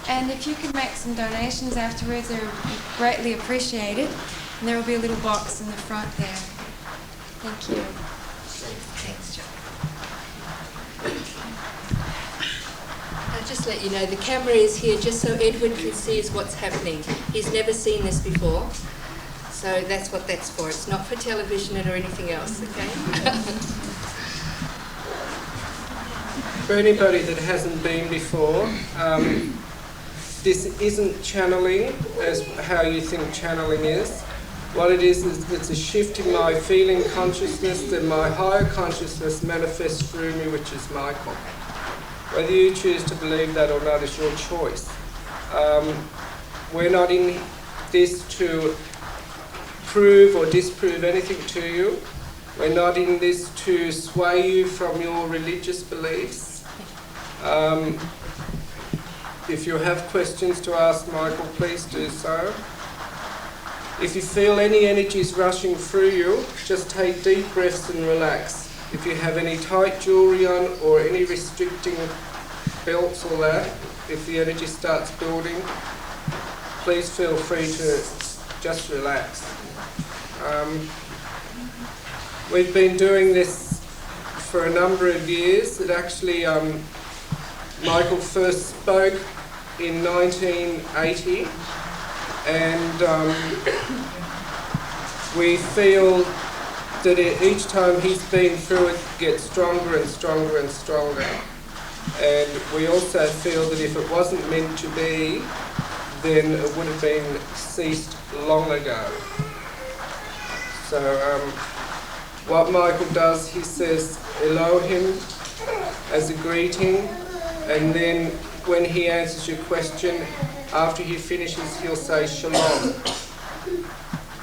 And if you could make some donations afterwards, they're greatly appreciated. And there will be a little box in the front there. Thank you. Thanks, John. I'll just let you know, the camera is here just so Edward can see what's happening. He's never seen this before, so that's what that's for. It's not for television or anything else, okay? For anybody that hasn't been before, this isn't channeling as how you think channeling is. What it is it's a shift in my feeling consciousness, that my higher consciousness manifests through me, which is Michael. Whether you choose to believe that or not is your choice. We're not in this to prove or disprove anything to you. We're not in this to sway you from your religious beliefs. If you have questions to ask Michael, please do so. If you feel any energies rushing through you, just take deep breaths and relax. If you have any tight jewellery on or any restricting belts or that, if the energy starts building, please feel free to just relax. We've been doing this for a number of years. It actually, Michael first spoke in 1980, and we feel that each time he's been through it gets stronger and stronger and stronger. And we also feel that if it wasn't meant to be, then it would have been ceased long ago. So what Michael does, he says Elohim as a greeting, and then when he answers your question, after he finishes, he'll say Shalom.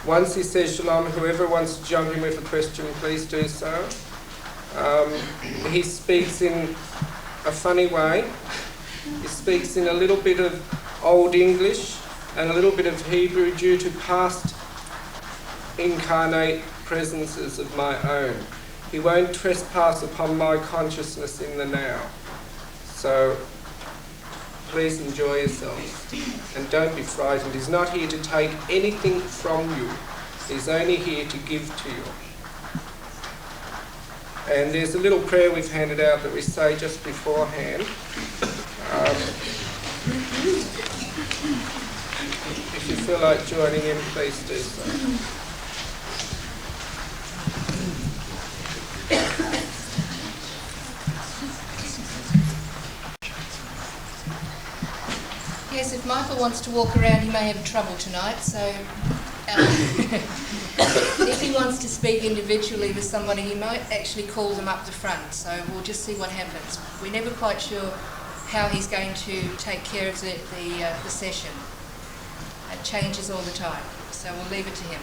Once he says Shalom, whoever wants to jump in with a question, please do so. He speaks in a funny way. He speaks in a little bit of Old English and a little bit of Hebrew due to past incarnate presences of my own. He won't trespass upon my consciousness in the now. So please enjoy yourselves and don't be frightened. He's not here to take anything from you. He's only here to give to you. And there's a little prayer we've handed out that we say just beforehand. If you feel like joining in, please do so. Yes, if Michael wants to walk around, he may have trouble tonight, so if he wants to speak individually with somebody, he might actually call them up the front, so we'll just see what happens. We're never quite sure how he's going to take care of the session. It changes all the time, so we'll leave it to him.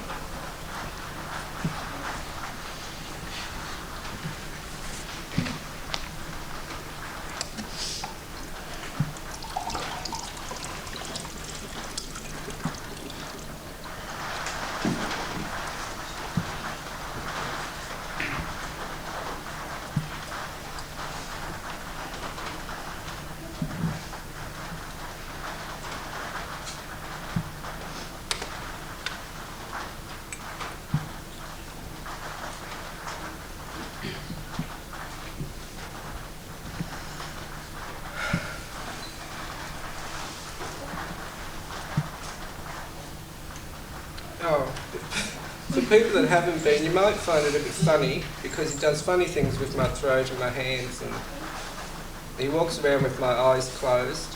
For people that haven't been, you might find it a bit funny because he does funny things with my throat and my hands, and he walks around with my eyes closed.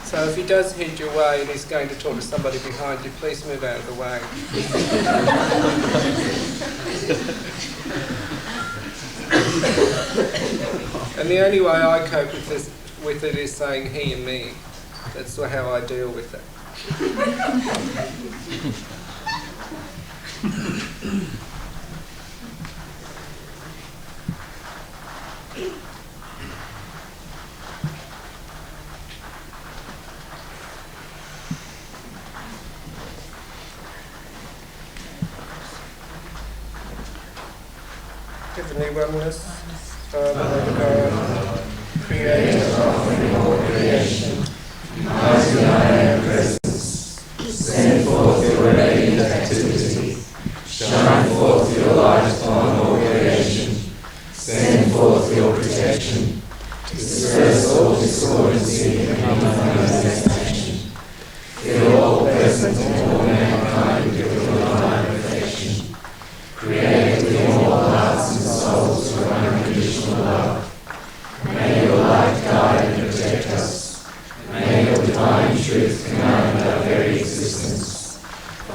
So if he does head your way and he's going to talk to somebody behind you, please move out of the way. And the only way I cope with it is saying he and me. That's how I deal with it. Heavenly Oneness, Father, God, Creator of all creation, mighty I am presence, send forth your radiant activity, shine forth your light upon all creation, send forth your protection, disperse all discordancy and human manifestation, fill all present and all mankind with your divine perfection, create within all hearts and souls your unconditional love. May your light guide and protect us. May your divine truth command our very existence.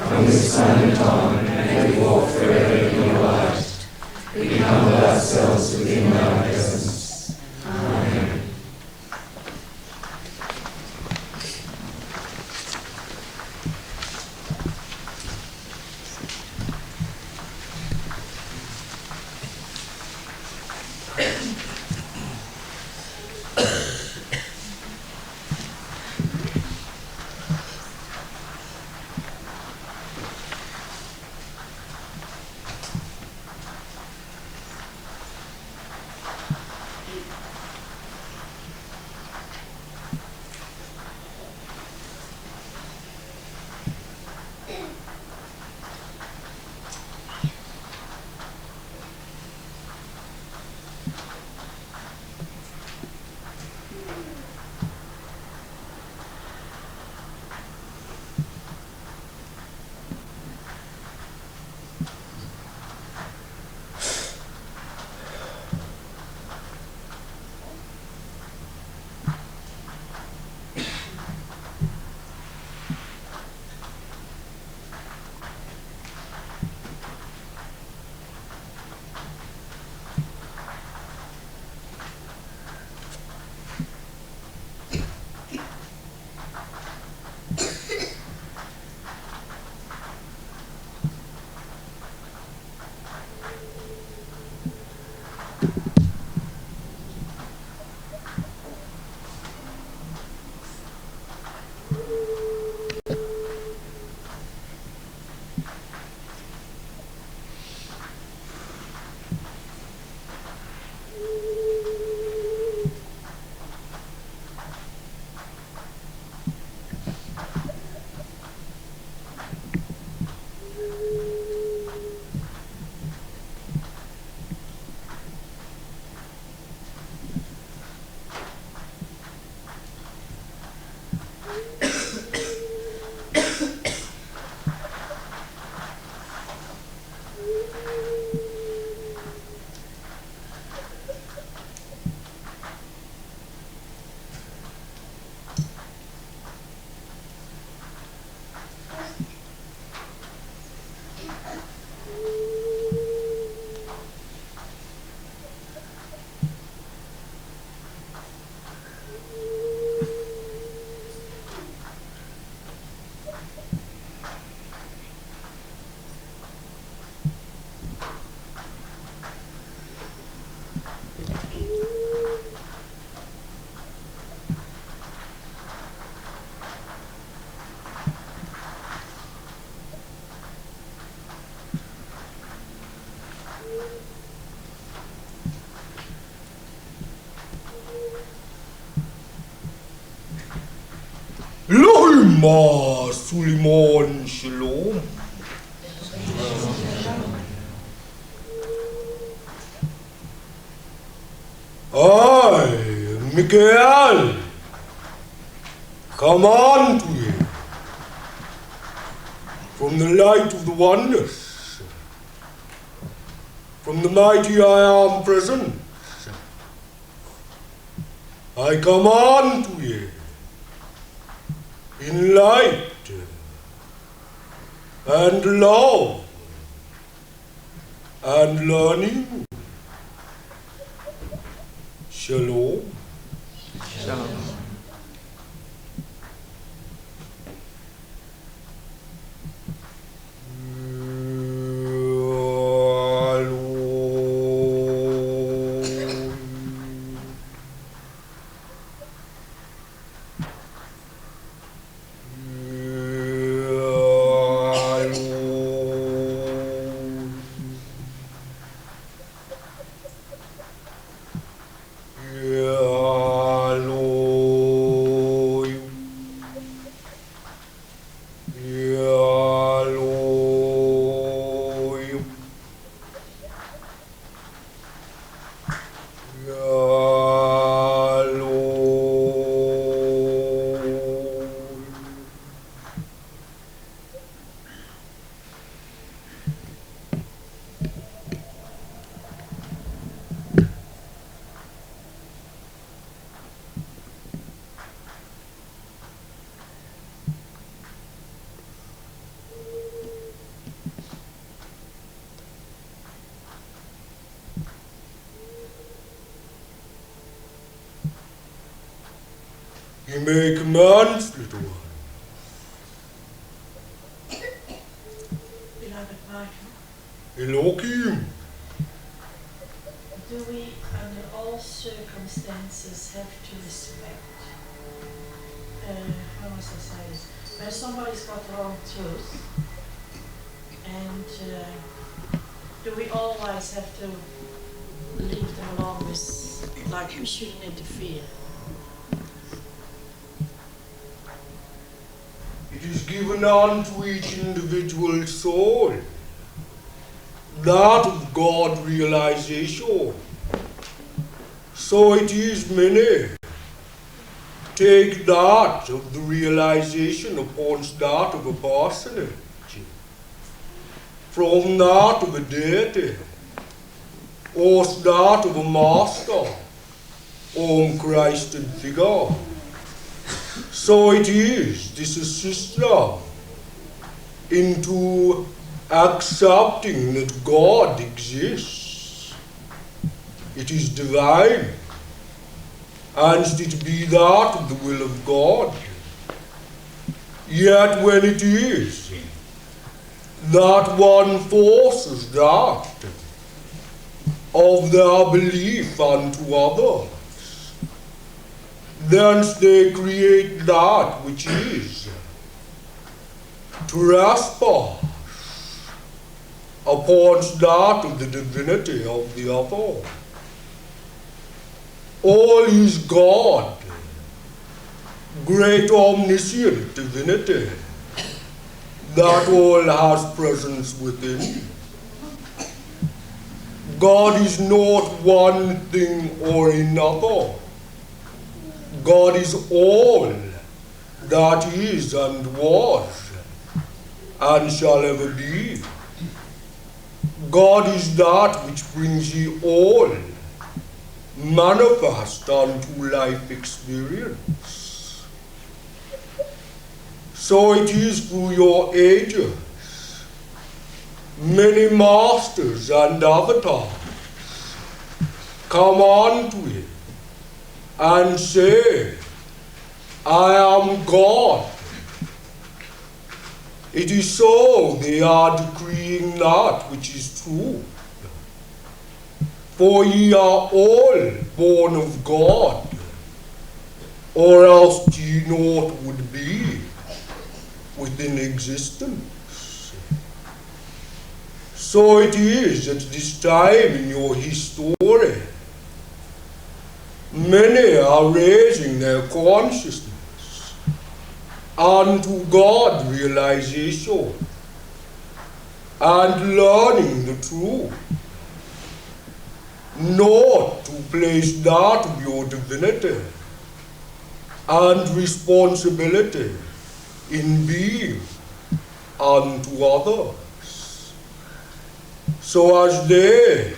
From this moment on, may we walk forever in your light. We humble ourselves within our presence. Amen. Lohima Suleiman Shalom. I, Mikael, command to you from the light of the oneness, from the mighty I am presence. I command to you in light and love and learning. Shalom. Shalom. Yeah. He may commands, little one. Beloved Michael, Elohim. do we under all circumstances have to respect, how must I say this, when somebody's got the wrong truth, and do we always have to leave them alone with, like, we shouldn't interfere? It is given unto each individual soul that of God realization. So it is many take that of the realization upon that of a personage, from that of a deity, or that of a master, or Christed figure. So it is, this is system into accepting that God exists. It is divine, and it be that of the will of God. Yet when it is that one forces that of their belief unto others, thence they create that which is trespass upon that of the divinity of the other. All is God, great omniscient divinity, that all has presence within. God is not one thing or another. God is all that is and was and shall ever be. God is that which brings ye all manifest unto life experience. So it is through your ages, many masters and avatars come unto it and say, I am God. It is so they are decreeing that which is true. For ye are all born of God, or else ye not would be within existence. So it is at this time in your history, many are raising their consciousness unto God realization and learning the truth, not to place that of your divinity and responsibility in being unto others, so as they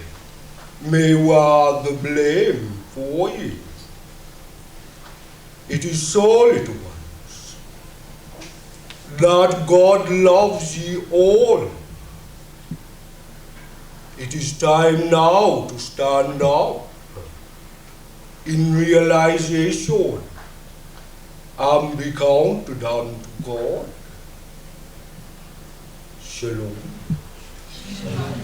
may wear the blame for ye. It is so, little ones, that God loves ye all. It is time now to stand up in realization and be counted unto God. Shalom. Shalom.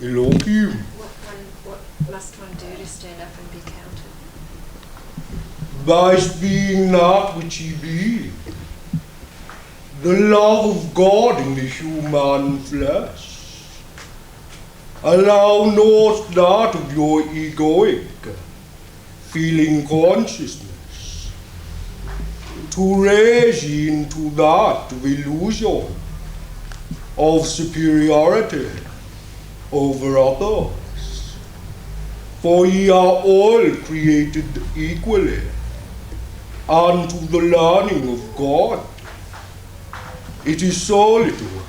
Elohim. What must one do to stand up and be counted? By being that which ye be, the love of God in the human flesh. Allow not that of your egoic feeling consciousness to raise ye into that of illusion of superiority over others. For ye are all created equally unto the learning of God. It is so, little one,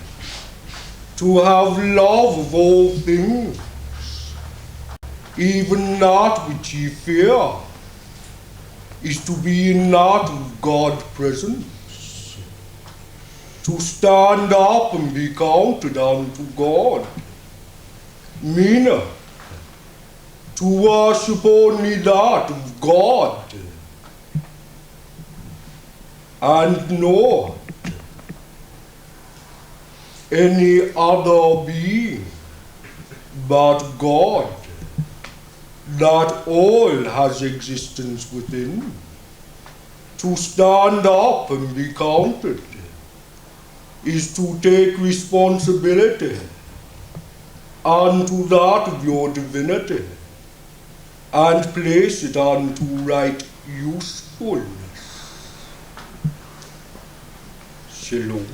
to have love of all things even that which ye fear, is to be in that of God's presence, to stand up and be counted unto God, meaning to worship only that of God, and not any other being but God, that all has existence within. To stand up and be counted is to take responsibility unto that of your divinity and place it unto right usefulness. Shalom.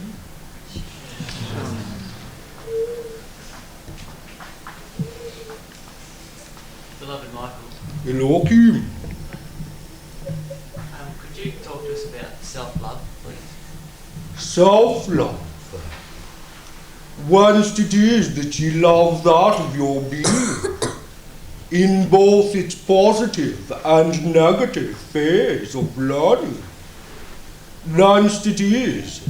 Beloved Michael, Elohim. could you talk to us about self-love, please? Self-love. Once it is that ye love that of your being, in both its positive and negative phase of learning, once it is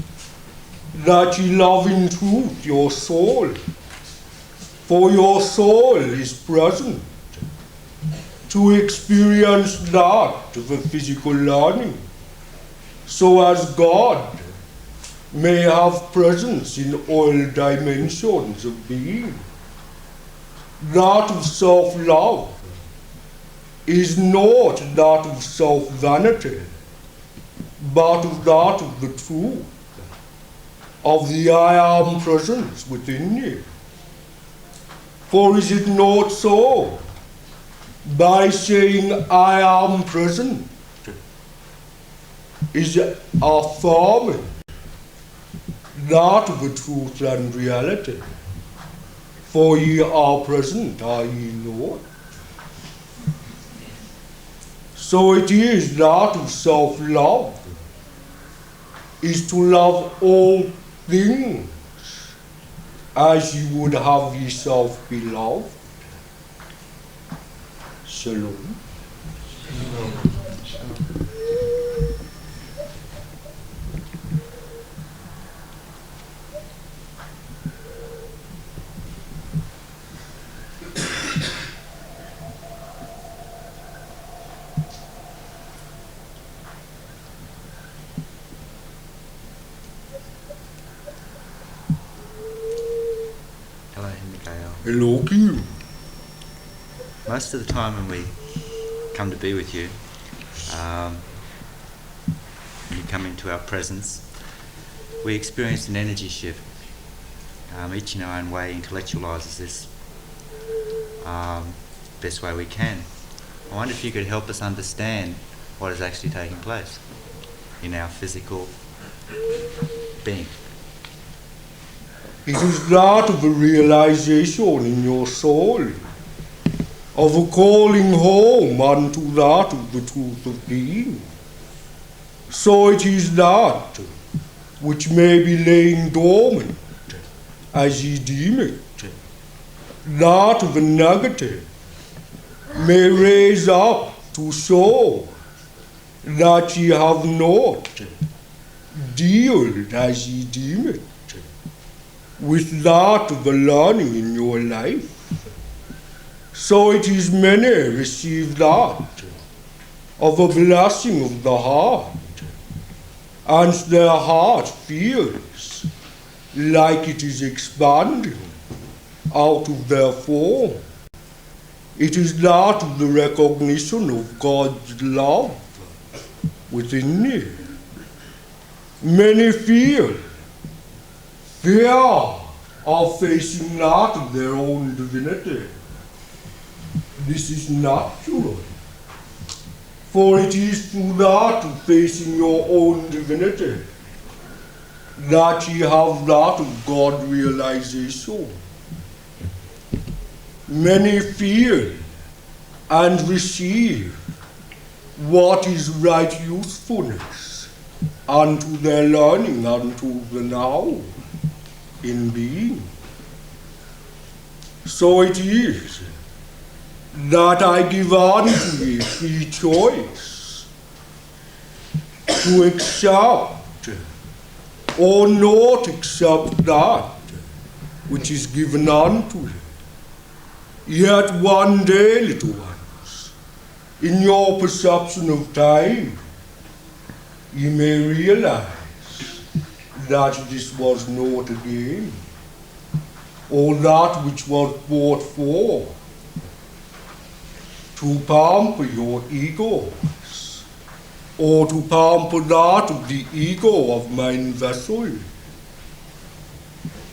that ye love in truth your soul, for your soul is present to experience that of a physical learning, so as God may have presence in all dimensions of being. That of self-love is not that of self-vanity, but of that of the truth, of the I am presence within you. For is it not so? By saying I am present is affirming that of a truth and reality. For ye are present, are ye not? So it is that of self-love is to love all things as you would have yourself be loved. Shalom. Hello, Mikael. Elohim. Most of the time when we come to be with you, when you come into our presence, we experience an energy shift. Each in our own way intellectualises this best way we can. I wonder if you could help us understand what is actually taking place in our physical being. It is that of a realization in your soul, of a calling home unto that of the truth of being. So it is that which may be laying dormant, as ye deem it, that of the negative may raise up to show that ye have not dealt, as ye deem it, with that of the learning in your life. So it is many receive that of a blessing of the heart, and their heart feels like it is expanding out of their form. It is that of the recognition of God's love within you. Many feel fear of facing that of their own divinity. This is natural, for it is through that of facing your own divinity that ye have that of God realization. Many feel and receive what is right usefulness unto their learning, unto the now in being. So it is that I give unto you free choice to accept or not accept that which is given unto you. Yet one day, little ones, in your perception of time, you may realize that this was not a game, or that which was brought forth to pamper your egos, or to pamper that of the ego of mine vessel.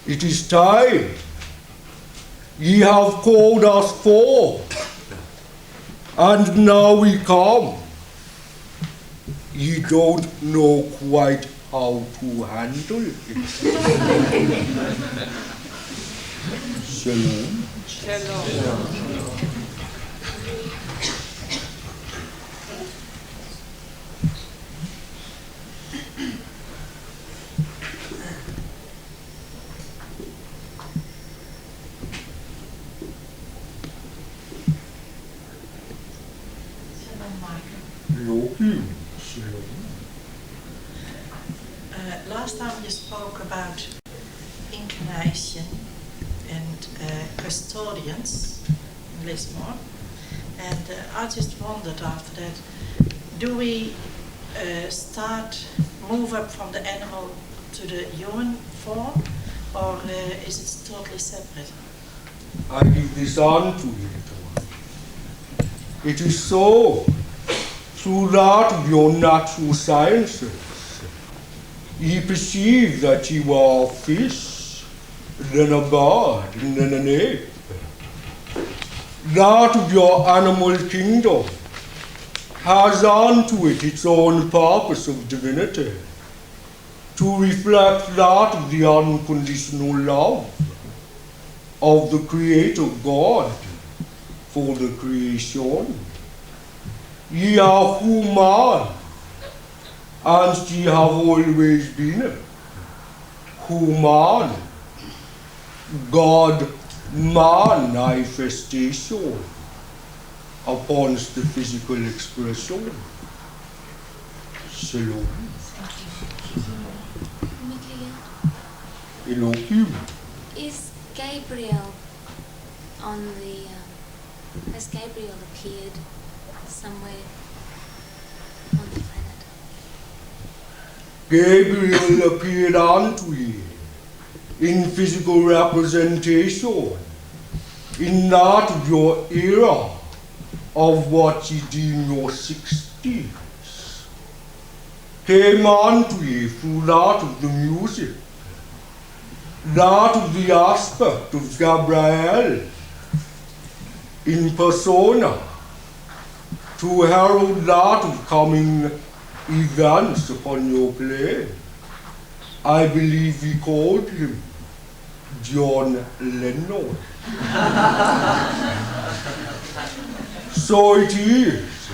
It is time. Ye have called us forth, and now we come. Ye don't know quite how to handle it. Shalom. Last time you spoke about incarnation and custodians in Lismore, and I just wondered after that, do we move up from the animal to the human form, or is it totally separate? I give this on to you. It is so. Through that of your natural sciences, ye perceive that you are a fish, then a bird, and then an ape. That of your animal kingdom has unto it its own purpose of divinity, to reflect that of the unconditional love of the Creator God for the creation. Ye are human, and ye have always been human, God-man manifestation upon the physical expression. Shalom. MIKAEL, Elohim. is Gabriel on the, has Gabriel appeared somewhere on the planet? Gabriel appeared unto ye in physical representation, in that of your era of what ye deem your 60s, came unto ye through that of the music, that of the aspect of Gabriel in persona, to herald that of coming events upon your plane. I believe we called him John Lennon. So it is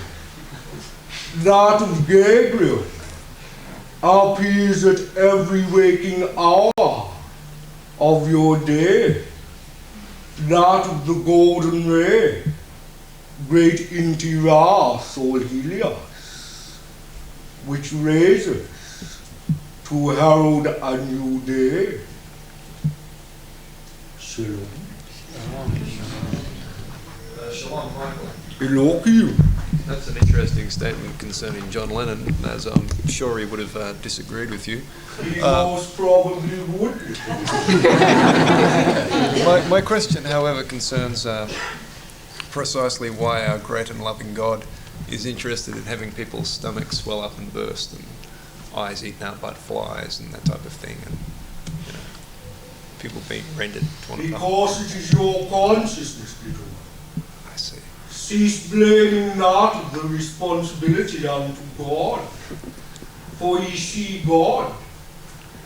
that of Gabriel appears at every waking hour of your day, that of the golden ray, great Intiras or Helios, which raises to herald a new day. Shalom. Shalom, Michael. Elohim. That's an interesting statement concerning John Lennon, as I'm sure he would have disagreed with you. He most probably would. My question, however, concerns precisely why our great and loving God is interested in having people's stomachs swell up and burst and eyes eaten out by flies and that type of thing, and you know, people being rendered torn apart. Because it is your consciousness, little one. I see. Cease blaming not the responsibility unto God, for ye see God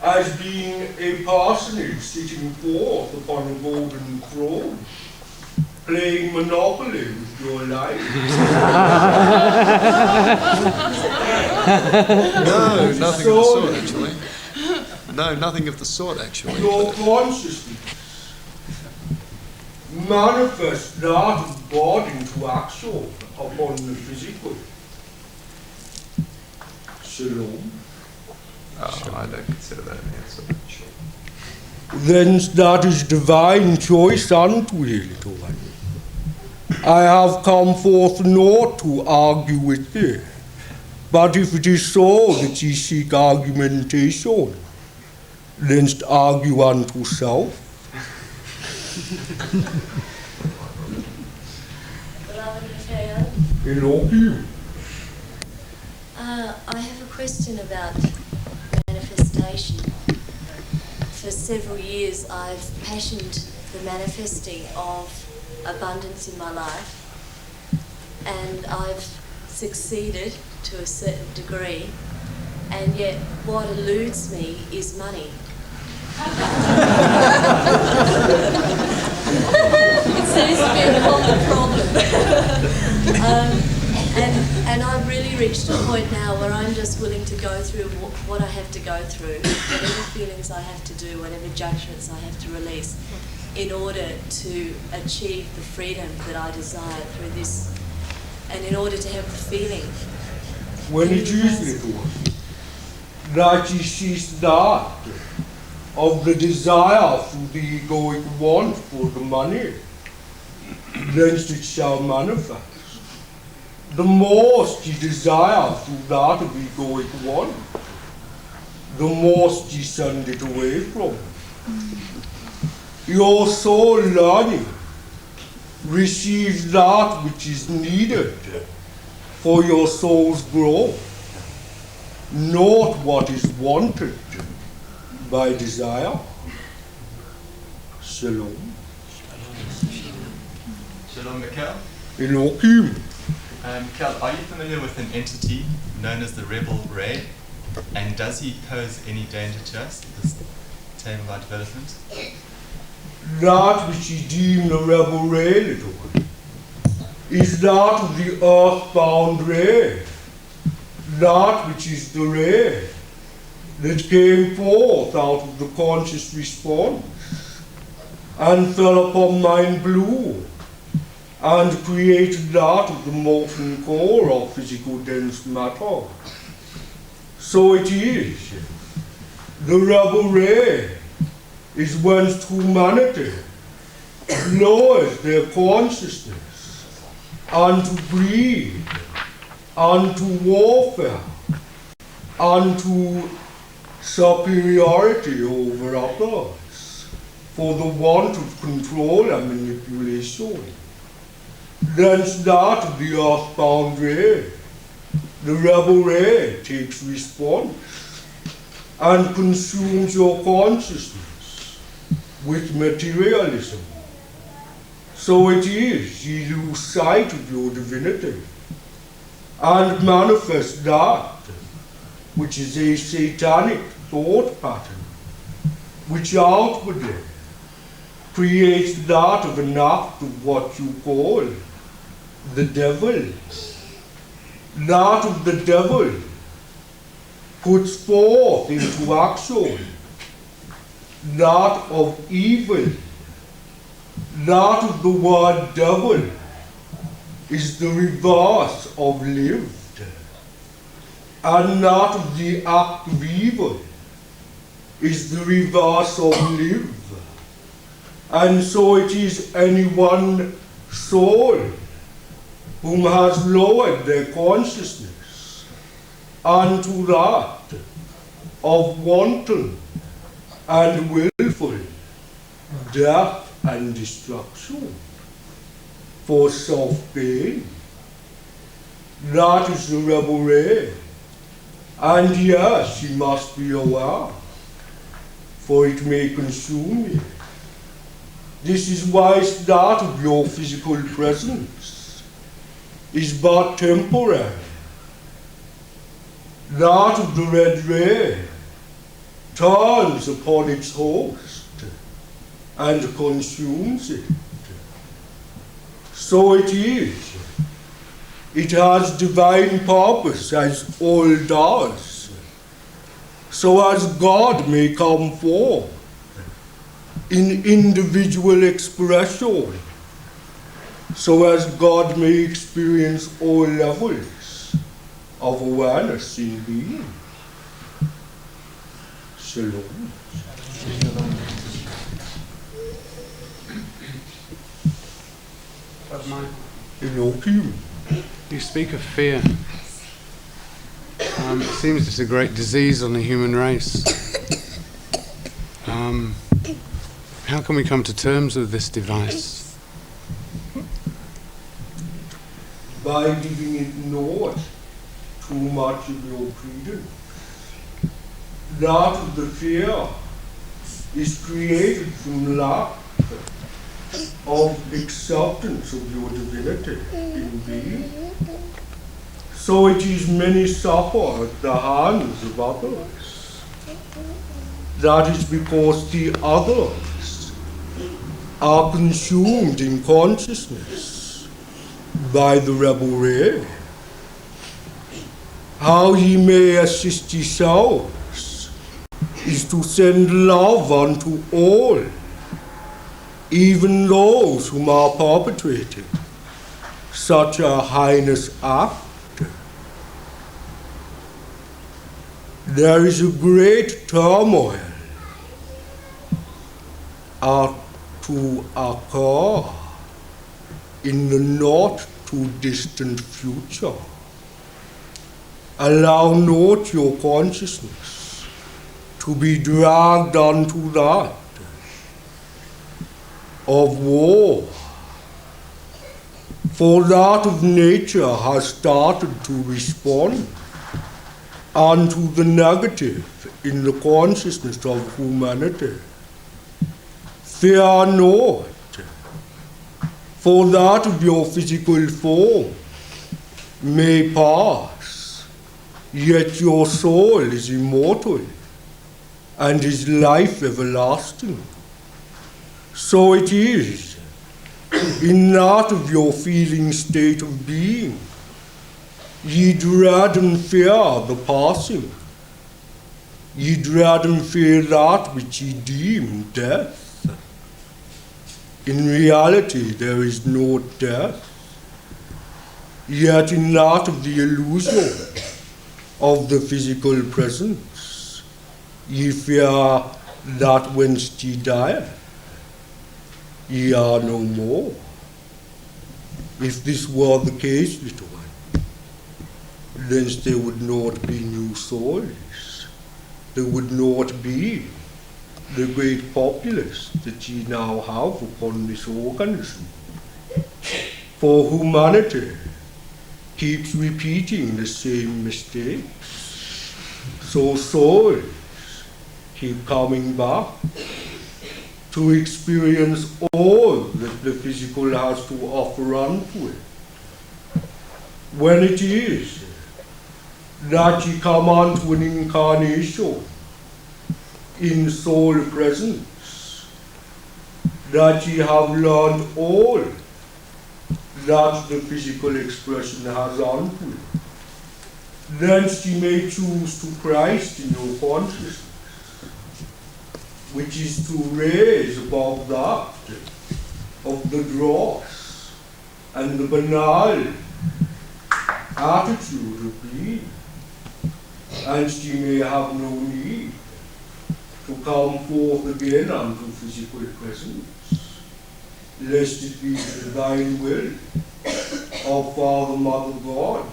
as being a personage sitting forth upon a golden throne, playing Monopoly with your life. No, nothing of the sort, actually. No, nothing of the sort, actually. Your consciousness manifest that of God into action upon the physical. Shalom. I don't consider that an answer. Then that is divine choice unto thee, little one. I have come forth not to argue with thee, but if it is so that ye seek argumentation, then argue unto self. Beloved MICHAEL, Elohim. I have a question about manifestation. For several years I've passioned the manifesting of abundance in my life, and I've succeeded to a certain degree, and yet what eludes me is money. It seems to be a common problem. And I've really reached a point now where I'm just willing to go through what I have to go through, whatever feelings I have to do, whatever judgments I have to release, in order to achieve the freedom that I desire through this, and in order to have the feeling. When it is, little one, that ye cease that of the desire for the egoic want for the money, thence it shall manifest. The most ye desire through that of egoic want, the most ye send it away from. Your soul learning receives that which is needed for your soul's growth, not what is wanted by desire. Shalom. Shalom, MICHAEL. Elohim. MICHAEL, are you familiar with an entity known as the Rebel Ray? And does he pose any danger to us, this time of our development? That which ye deem the rebel ray, little one, is that of the earthbound ray, that which is the ray that came forth out of the conscious response and fell upon mind blue and created that of the molten core of physical dense matter. So it is. The rebel ray is whence humanity lowers their consciousness unto greed, unto warfare, unto superiority over others, for the want of control and manipulation. Thence that of the earthbound ray, the rebel ray takes response and consumes your consciousness with materialism. So it is ye lose sight of your divinity and manifest that which is a satanic thought pattern, which outwardly creates that of an act of what you call the devil. That of the devil puts forth into action that of evil. That of the word devil is the reverse of lived, and that of the act of evil is the reverse of live. And so it is any one soul whom has lowered their consciousness unto that of wanton and willful death and destruction for self-gain. That is the rebel ray. And yes, you must be aware, for it may consume you. This is why that of your physical presence is but temporary. That of the red ray turns upon its host and consumes it. So it is. It has divine purpose, as all does, so as God may come forth in individual expression, so as God may experience all levels of awareness in being. Shalom. Elohim. You speak of fear. It seems it's a great disease on the human race. How can we come to terms with this device? By giving it not too much of your credence. That of the fear is created from lack of acceptance of your divinity in being. So it is many suffer at the hands of others. That is because the others are consumed in consciousness by the rebel ray. How ye may assist yourselves is to send love unto all, even those whom are perpetrating such a heinous act. There is a great turmoil to occur in the not too distant future. Allow not your consciousness to be dragged unto that of war, for that of nature has started to respond unto the negative in the consciousness of humanity. Fear not, for that of your physical form may pass, yet your soul is immortal and is life everlasting. So it is in that of your feeling state of being. Ye dread and fear the passing. Ye dread and fear that which ye deem death. In reality, there is no death. Yet in that of the illusion of the physical presence, ye fear that whence ye die, ye are no more. If this were the case, little one, then there would not be new souls. There would not be the great populace that ye now have upon this organism. For humanity keeps repeating the same mistakes. So souls keep coming back to experience all that the physical has to offer unto it. When it is that ye come unto an incarnation in soul presence, that ye have learned all that the physical expression has unto it, thence ye may choose to Christ in your consciousness, which is to raise above that of the dross and the banal attitude of being, and ye may have no need to come forth again unto physical presence, lest it be the divine will of Father, Mother, God,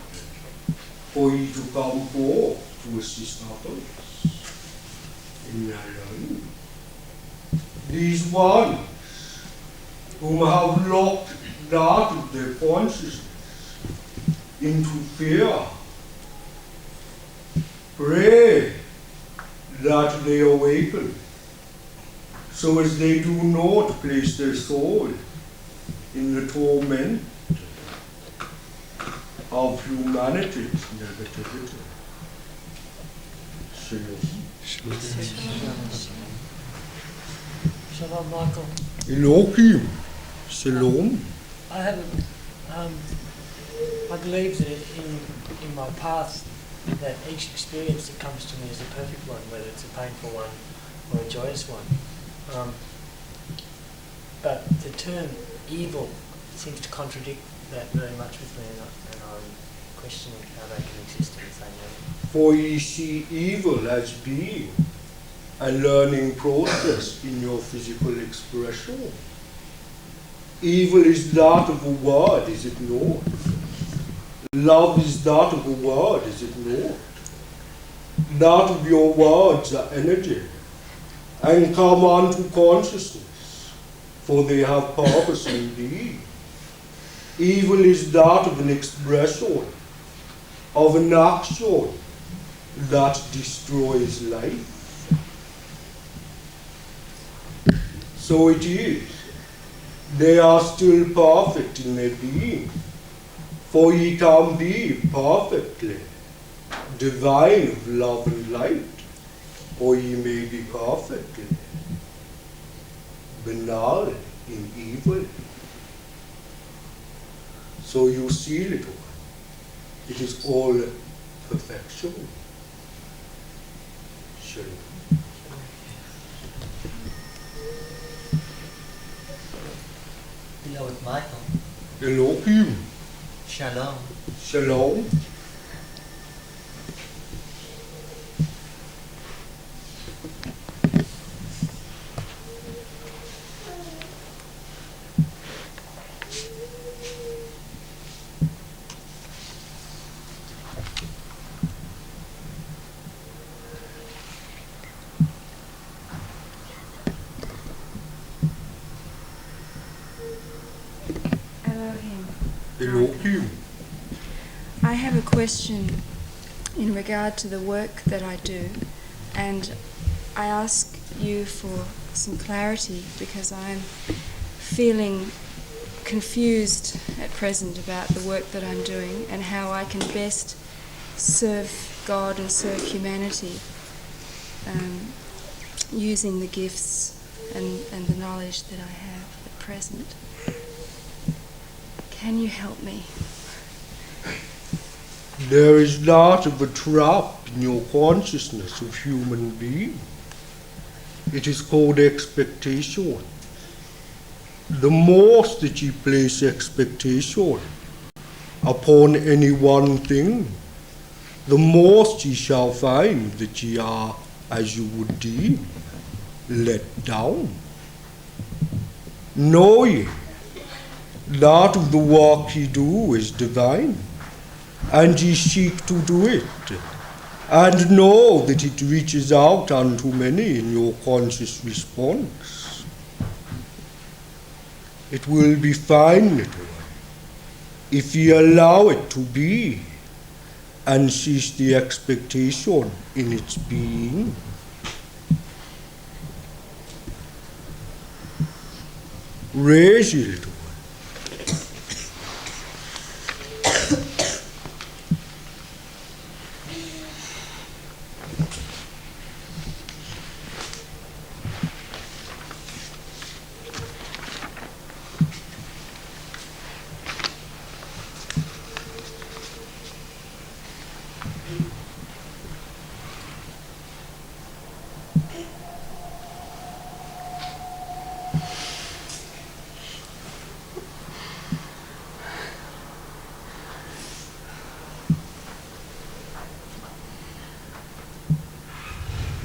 for ye to come forth to assist others in their learning. These ones whom have locked that of their consciousness into fear, pray that they awaken, so as they do not place their soul in the torment of humanity's negativity. Shalom. Shalom, Michael. Elohim. Shalom. I haven't. I believe that in my past, that each experience that comes to me is a perfect one, whether it's a painful one or a joyous one. but the term evil seems to contradict that very much with me, and I'm questioning how they can exist in the same way. For ye see evil as being a learning process in your physical expression. Evil is that of a word, is it not? Love is that of a word, is it not? That of your words are energy, and come unto consciousness, for they have purpose indeed. Evil is that of an expression, of an action that destroys life. So it is. They are still perfect in their being, for ye can be perfectly divine of love and light, or ye may be perfectly banal in evil. So you see, little one, it is all perfection. Shalom. Beloved Michael. Elohim. Shalom. Shalom. Elohim. I have a question in regard to the work that I do, and I ask you for some clarity because I'm feeling confused at present about the work that I'm doing and how I can best serve God and serve humanity using the gifts and the knowledge that I have at present. Can you help me? There is not of a trap in your consciousness of human being. It is called expectation. The most that ye place expectation upon any one thing, the most ye shall find that ye are, as you would deem, let down. Know ye that of the work ye do is divine, and ye seek to do it, and know that it reaches out unto many in your conscious response. It will be fine, little one, if ye allow it to be, and cease the expectation in its being. Raise ye, little one.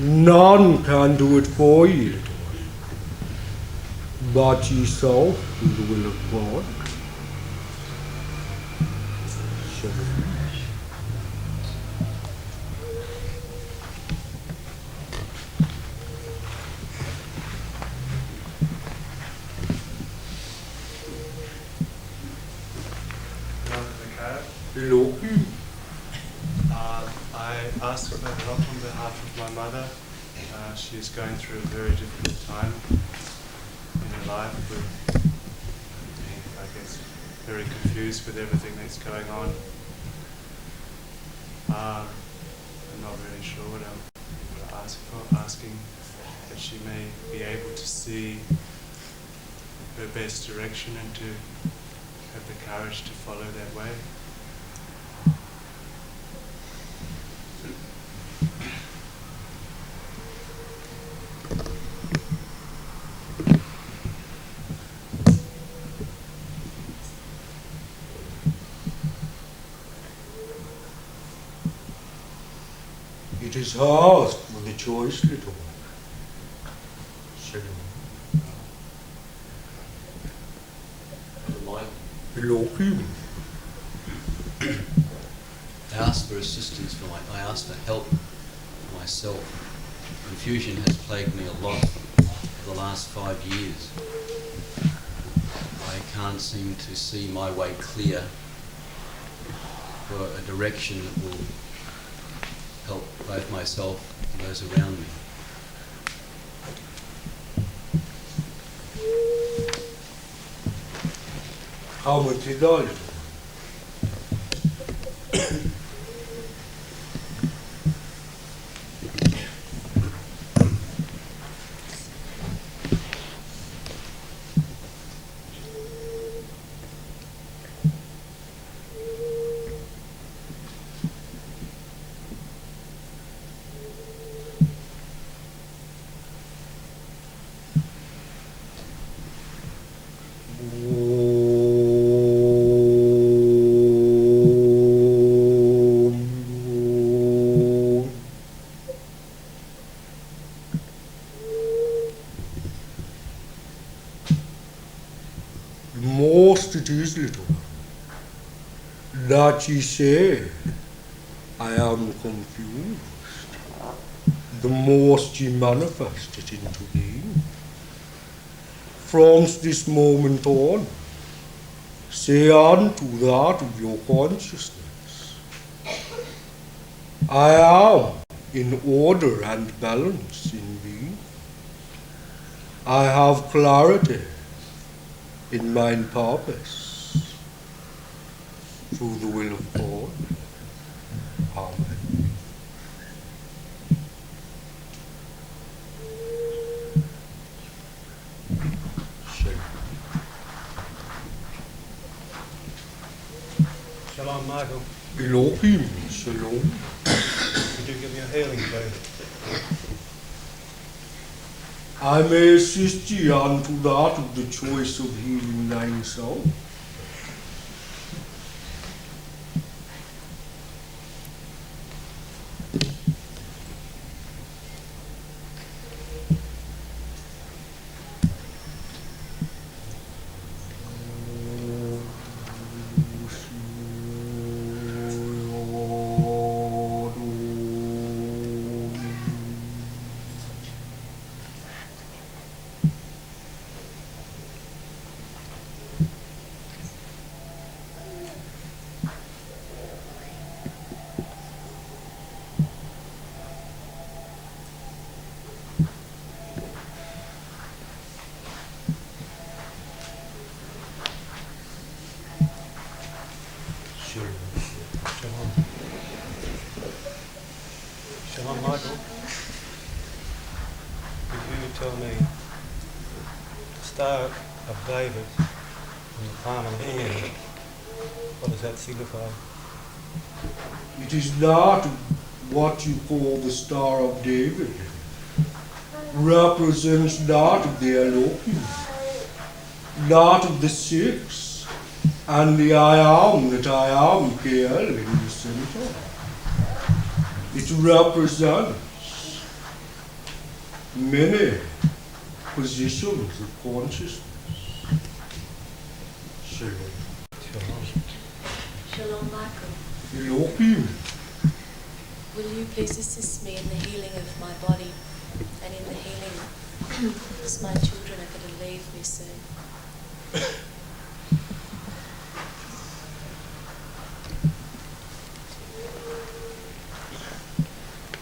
None can do it for ye, little one, but yourself do the will of God. Shalom. Elohim. I asked for help on behalf of my mother. She is going through a very difficult time in her life with being, I guess, very confused with everything that's going on. I'm not really sure what I'm asking that she may be able to see her best direction and to have the courage to follow that way. is hard for the choice, little one. Shalom. Elohim. I asked for assistance I asked for help for myself. Confusion has plagued me a lot for the last 5 years. I can't seem to see my way clear for a direction that will help both myself and those around me. How much is all? Most it is, little one, that ye say, I am confused, the most ye manifest it into being. From this moment on, say unto that of your consciousness, I am in order and balance in being. I have clarity in mine purpose, through the will of God. Amen. Shalom, Michael. Elohim, shalom. Could you give me a healing, please? I may assist ye unto that of the choice of healing thine soul. Shalom, Michael. Could you tell me the Star of David in the palm of the hand, what does that signify? It is not what you call the Star of David. Represents not of the Elohim, not of the six, and the I am that I am MIKAEL in the center. It represents many positions of consciousness. Shalom. Shalom, Michael. Elohim. Will you please assist me in the healing of my body and in the healing because my children are going to leave me soon?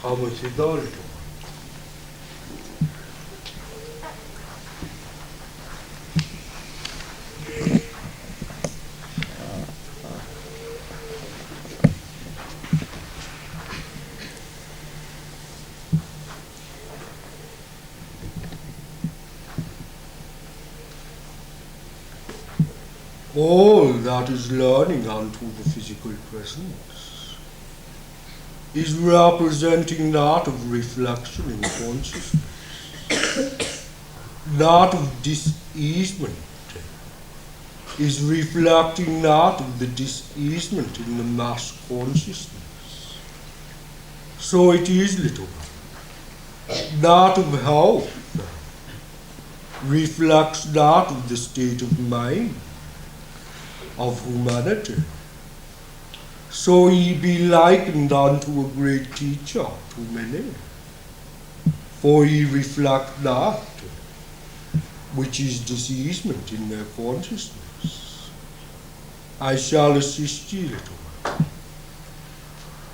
How much is all? All that is learning unto the physical presence is representing that of reflection in consciousness, that of diseasement is reflecting that of the diseasement in the mass consciousness. So it is, little one. That of health reflects that of the state of mind of humanity. So ye be likened unto a great teacher to many, for ye reflect that which is diseasement in their consciousness. I shall assist ye, little one.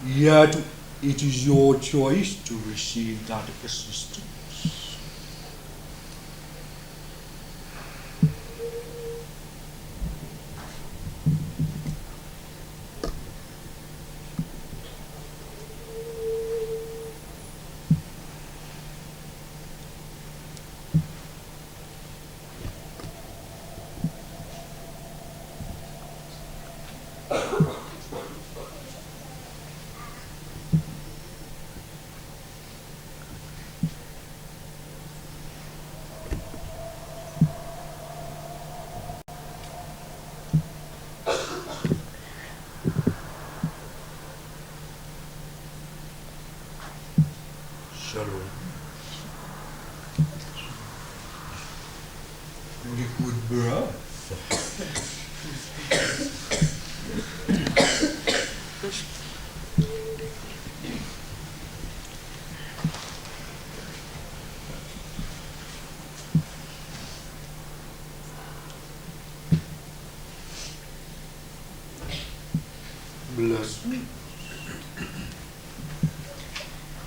Yet it is your choice to receive that assistance. Shalom. Liquid breath. Bless me.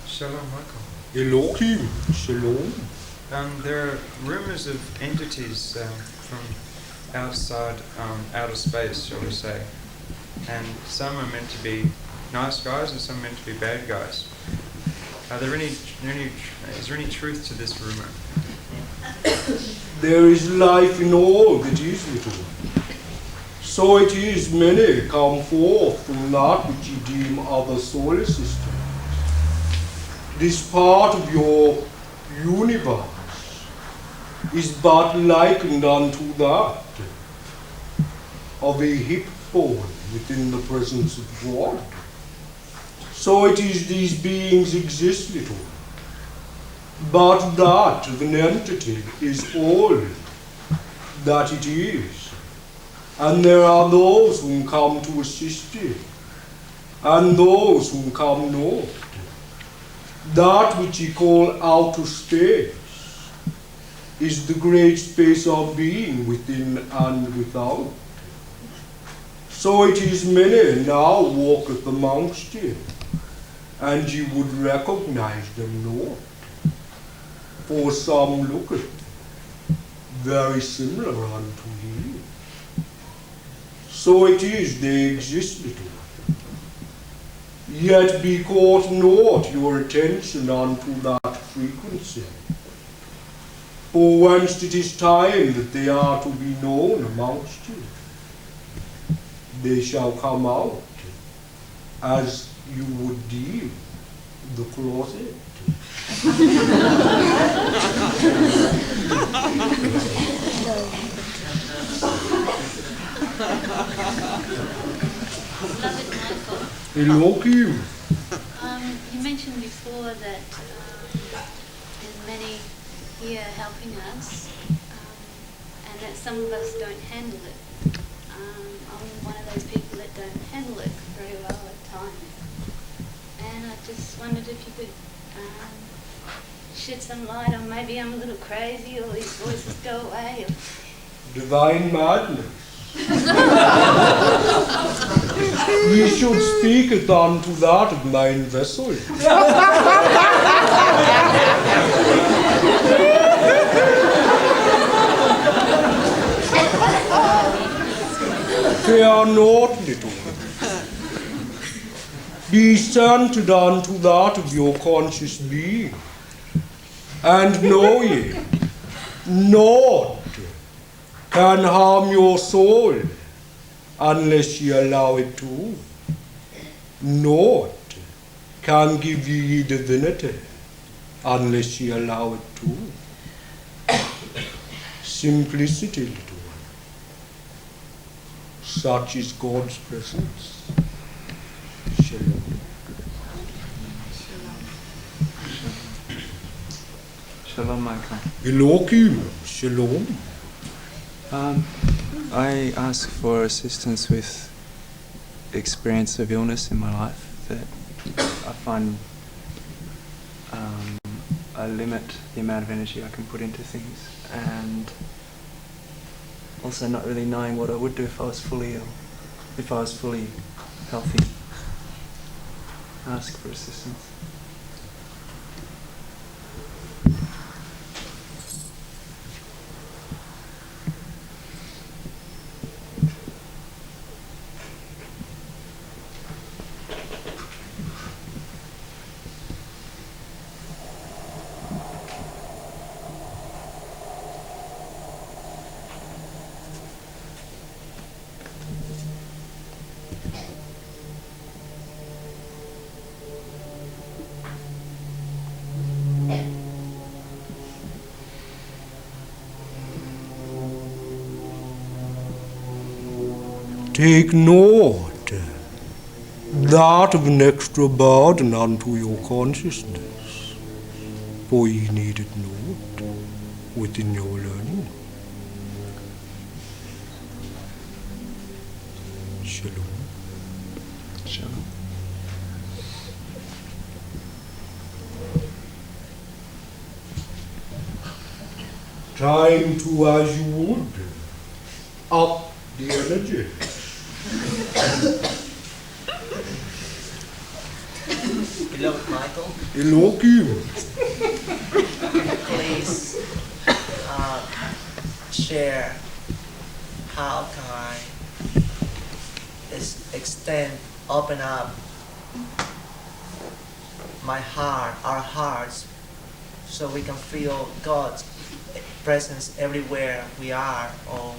Shalom, Michael. Elohim, shalom. There are rumors of entities from outside outer space, shall we say, and some are meant to be nice guys and some are meant to be bad guys. Is there any truth to this rumor? There is life in all that is, little one. So it is many come forth from that which you deem other solar systems. This part of your universe is but likened unto that of a hip bone within the presence of God. So it is these beings exist, little one. But that of an entity is all that it is. And there are those whom come to assist you, and those whom come not. That which ye call outer space is the great space of being within and without. So it is many now walketh amongst you, and ye would recognize them not. For some looketh very similar unto ye. So it is they exist, little one. Yet be caught not your attention unto that frequency. For whence it is time that they are to be known amongst you, they shall come out as you would deem the closet. Beloved Michael, Elohim. You mentioned before that there's many here helping us, and that some of us don't handle it. I'm one of those people that don't handle it very well at times. And I just wondered if you could shed some light on maybe I'm a little crazy or these voices go away. Or Divine madness. Ye should speak it unto that of mine vessel. Fear not, little one. Be centered unto that of your conscious being, and know ye, naught can harm your soul unless ye allow it to. Naught can give ye divinity unless ye allow it to. Simplicity, little one. Such is God's presence. Shalom. Shalom, Michael. Elohim, Shalom. I ask for assistance with experience of illness in my life that I find I limit the amount of energy I can put into things, and also not really knowing what I would do if I was fully ill, if I was fully healthy. I ask for assistance. Take note that of an extra burden unto your consciousness, for ye need it not within your learning. Shalom. Shalom. Time to, as you would, up the energy. Beloved Michael, Elohim. please share how can I extend, open up my heart, our hearts, so we can feel God's presence everywhere we are. Or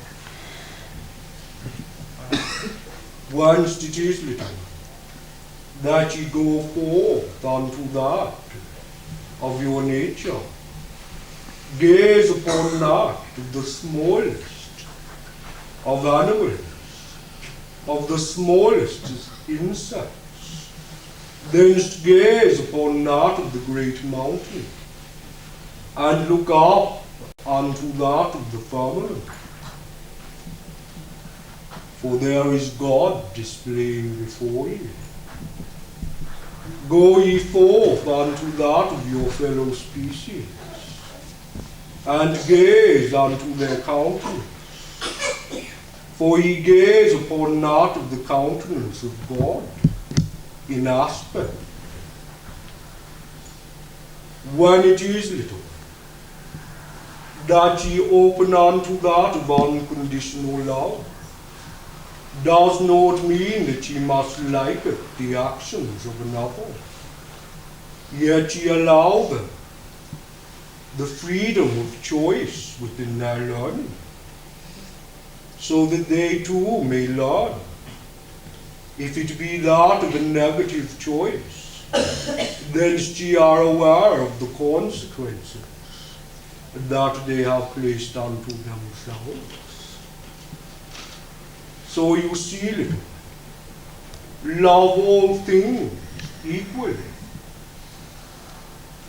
Once it is little, that ye go forth unto that of your nature. Gaze upon that of the smallest of animals, of the smallest insects. Thence gaze upon that of the great mountain, and look up unto that of the firmament. For there is God displaying before you. Go ye forth unto that of your fellow species, and gaze unto their countenance. For ye gaze upon that of the countenance of God in aspect. When it is little, that ye open unto that of unconditional love, does not mean that ye must like it, the actions of another. Yet ye allow them the freedom of choice within their learning, so that they too may learn. If it be that of a negative choice, then ye are aware of the consequences that they have placed unto themselves. So you see, little, love all things equally,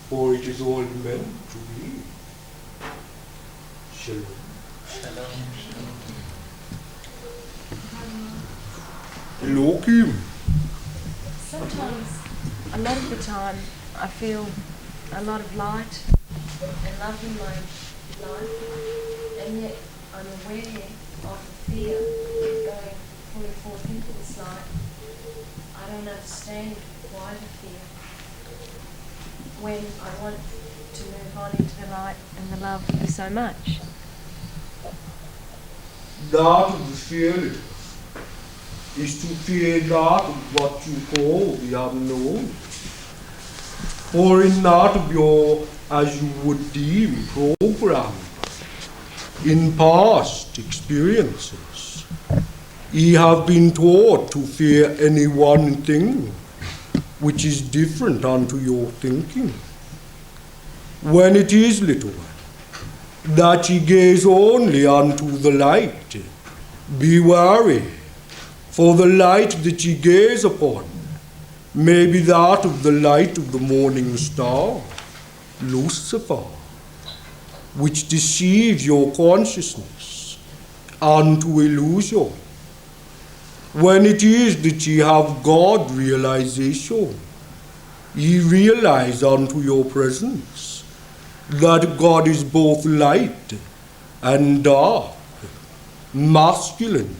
for it is all meant to be. Shalom. Shalom. Elohim. Sometimes, a lot of the time, I feel a lot of light and love in my life, and yet I'm aware of the fear going fully forth into this light. I don't understand why the fear, when I want to move on into the light and the love so much. That of the fear is to fear that of what you call the unknown, or in that of your, as you would deem, program in past experiences. Ye have been taught to fear any one thing which is different unto your thinking. When it is, little one, that ye gaze only unto the light, be wary, for the light that ye gaze upon may be that of the light of the morning star, Lucifer, which deceive your consciousness unto illusion. When it is that ye have God realization, ye realize unto your presence that God is both light and dark, masculine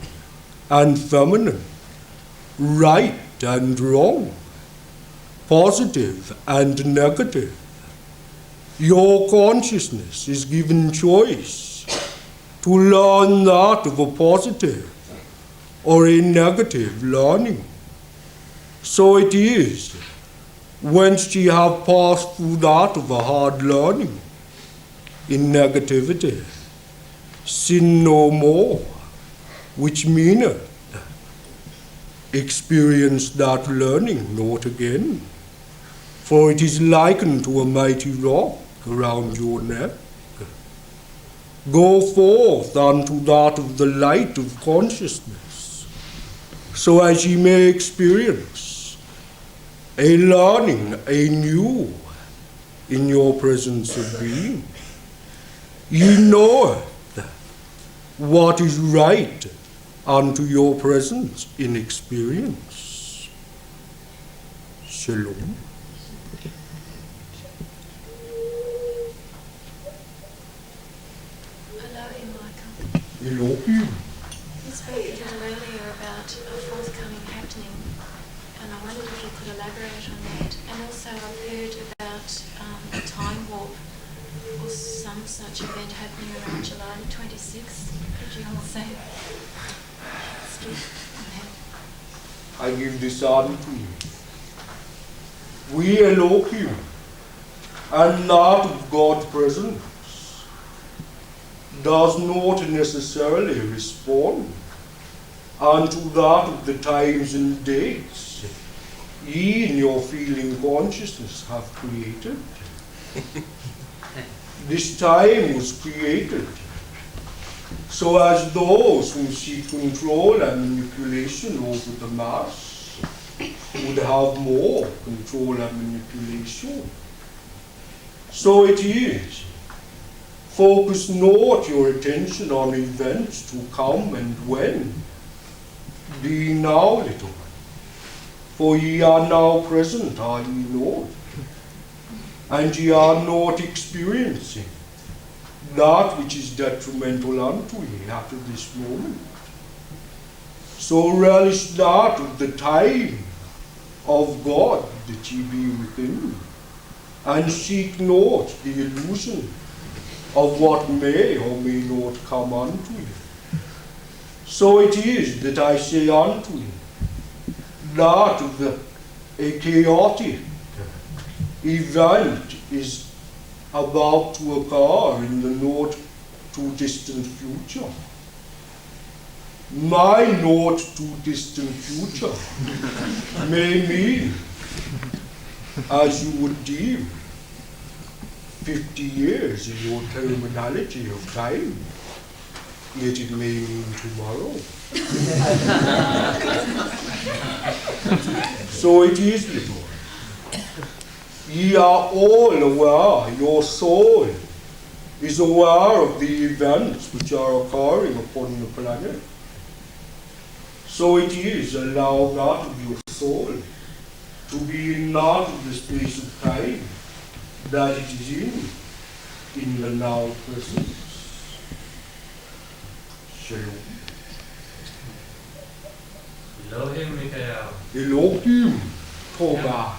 and feminine, right and wrong, positive and negative. Your consciousness is given choice to learn that of a positive or a negative learning. So it is, whence ye have passed through that of a hard learning, in negativity, sin no more, which meaneth, experience that learning not again, for it is likened to a mighty rock around your neck. Go forth unto that of the light of consciousness, so as ye may experience a learning anew in your presence of being. Ye knoweth what is right unto your presence in experience. Shalom. Elohim. You spoke a little earlier about a forthcoming happening, and I wondered if you could elaborate on that. And also I've heard about a time warp or some such event happening around July 26th. Could you also speak on that? I give this unto you. We Elohim, and not of God's presence, does not necessarily respond unto that of the times and dates ye in your feeling consciousness have created. This time was created so as those who seek control and manipulation over the mass would have more control and manipulation. So it is. Focus not your attention on events to come and when. Be now, little one, for ye are now present, are ye not? And ye are not experiencing that which is detrimental unto ye at this moment. So relish that of the time of God that ye be within, and seek not the illusion of what may or may not come unto you. So it is that I say unto you, that of a chaotic event is about to occur in the not too distant future. My not too distant future may mean, as you would deem, 50 years in your terminology of time, yet it may mean tomorrow. So it is, little. Ye are all aware, your soul is aware of the events which are occurring upon the planet. So it is, allow that of your soul to be in not of the space of time that it is in the now presence. Shalom. Elohim MIKAEL. Elohim Toba.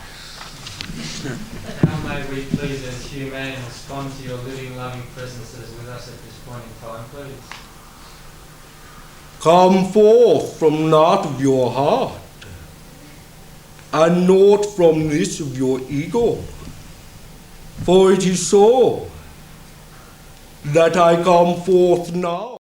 How may we please as human respond to your living, loving presences with us at this point in time, please? Come forth from that of your heart, and not from this of your ego. For it is so that I come forth now.